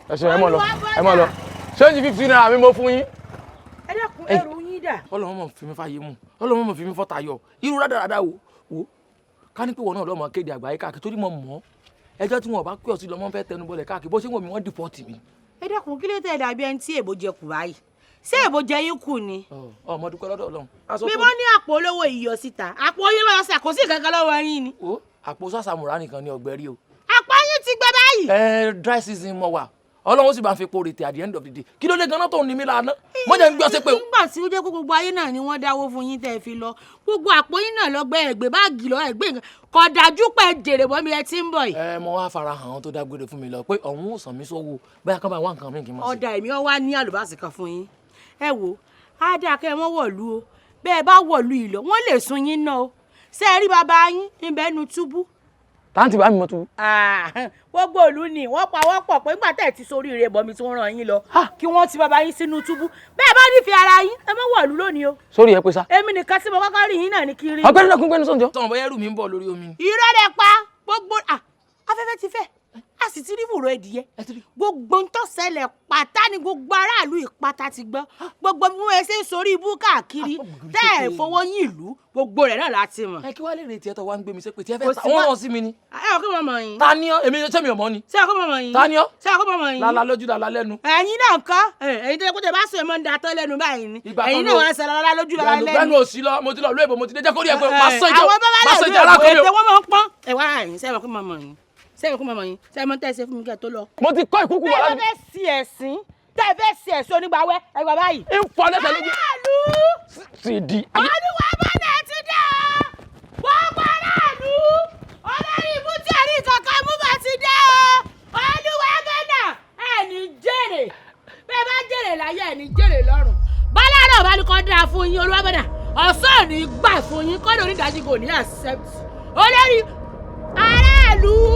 ẹ ṣe ẹ mọ̀ lọ change 50 naira mi mo fún yín. ẹ dákun ẹrù yín dà. Ọlọ́run mọ̀ fi mi fàyè mu Ọlọ́run mọ̀ fi mi fọ́ta yọ irú rádaràda wo ká ní pé wọn náà lọ́mọ kéde àgbáyé káàkiri torí mo mọ̀ ẹjọ́ tí wọn bá pè ọ́ sí lọ́mọ fẹ́ tẹnu bọlẹ̀ káàkiri bó ṣe wọ́n mi wọ́n dìpọ́tì mi. ẹ dákun kí ló tẹ̀ dàbí ẹni tí èbó jẹ kù báyìí ṣé èbó jẹ yín kù ni. ọmọ dúpẹ́ lọ́dọ̀ Ọlọ́run. bí wọ́n ní àpò olówó ìyọ̀ síta àpò yín lọ́yọ̀ sí àkóso ìkankan lọ́wọ́ yín ni. àpò sàṣàmùrà nìkan ni ọ̀gbẹ́rí o. àpò yín ti gbẹ báyìí. Dry season mọ wà Ọlọ́run sì bá ń fi po rètè at the end of the day kí ló dé ganan tó ń ní mi lánàá mo jẹ́ ń gbé ọsẹ pé. nígbà tí ó jẹ́ kó gbogbo ayé náà ni wọ́n dáwó fún yín tẹ́ ẹ fi lọ gbogbo àpò yín náà lọ́gbẹ́ ẹ̀gbẹ́ báàgì lọ ẹ̀gbẹ́ kò dájú pé jèrè bọ́ mi ẹ ti ń bọ̀ yìí. mo wá fara hàn án tó dágbére fún mi lọ pé ọ̀hún ò sàn mí sówó bẹ́ẹ̀ kán bá wá nǹkan mi kì í máa ṣe. ọ̀dà èmi wá ní àlùbáṣì kan fún yín ẹ wo á dáa kẹ́ ẹ mọ́ wọ̀lú o bẹ́ẹ̀ bá wọ̀lú yìí lọ wọ́n lè sun yín náà o ṣé ẹ rí bàbá yín níbẹ̀ nu túbú. táǹtì bá mi mọ túbú. gbogbo ìlú ni wọ́n pawọ́pọ̀ pé nígbà tẹ́ ẹ̀ ti sórí ire bọ̀ mi tí wọ́n ràn yín lọ kí wọ́n ti bàbá yín sínú túbú bẹ́ẹ̀ bá nífẹ̀ẹ́ ara yín ẹ mọ́ wọ̀lú lónìí o. sórí ẹ pé sá. èmi nìkan tí mo kọ́kọ́ rí yín náà ní kiri. ọgbẹ́ni náà kún gbẹ́ni sọ̀njọ́. tọmọ bọ́yá ẹrù mi ń bọ̀ lórí omi. irọ́ lẹ pa gbogbo afẹ́fẹ́ ti fẹ́ a sì ti rí fùrọ̀ ẹ̀dìyẹ gbogbo ń tó ṣẹlẹ̀ pátá ni gbogbo aráàlú ìpátá ti gbọ́ gbogbo bí wọ́n ṣe ń sorí ibú káàkiri tẹ́ ẹ̀ fowó yín ìlú gbogbo rẹ̀ náà láti mọ̀. ẹ kí wàá lè retí ẹ tó wá ń gbé mi sépè tí ẹ fẹ́ ta wọ́n rán sí mi ni. ẹ ò kí mo mọ̀ yín. ta ni ọ èmi ṣé mi ò mọ̀ ni. ṣé ò kí mo mọ̀ yín. ta ni ọ. ṣé ò kí mo mọ̀ yín. lala lójú lala lẹ́nu. ẹ̀yin náà kọ́ ẹ̀yin tó yẹ kó tẹ bá sọ èèmọ̀ ń da tọ́ lẹ́nu báyìí ni ẹ̀yin náà wọ́n ṣe lala lójú lala lẹ́nu. bẹ́ẹ̀ni òsì lọ mo ti lọ lóyè bò mo ti dé jẹ́ kó rí ẹ pé máa sọ ìjọ àwọn bàbá máa sọ ìjọ náà alákọ̀ọ́bí o. ètò wọn máa ń pọ́n ẹ wá àyìn ṣé ò kí mo mọ̀ yín sẹ́yìn kó mọ̀ yín sẹ́yìn mọ́ tẹ́ ẹ ṣe fún mi kẹ́ tó lọ. mo ti kọ́ ìkúkú wà láti. tẹ́ ẹ fẹ́ sí ẹ̀sìn tẹ́ ẹ fẹ́ sí ẹ̀sìn onígbàwẹ́ ẹ gbà báyìí. ń fọ lẹ́sẹ̀ lójú. aráàlú Sidi. olúwa bọ́dà ti dé o gbogbo aráàlú olórí ibú tí ẹ̀rí kankan mú bá ti dé o olúwa bọ́dà ẹ̀ ní jèrè bẹ́ẹ̀ bá jèrè láyé ẹ̀ ní jèrè lọ́run. bọ́lá náà bá ní kọ́ dáa fún yín olúwa bọ́dà ọ̀sán ò ní gbà fún yín kọ́dọ̀ onídàájí kò ní accept olórí aráàlú.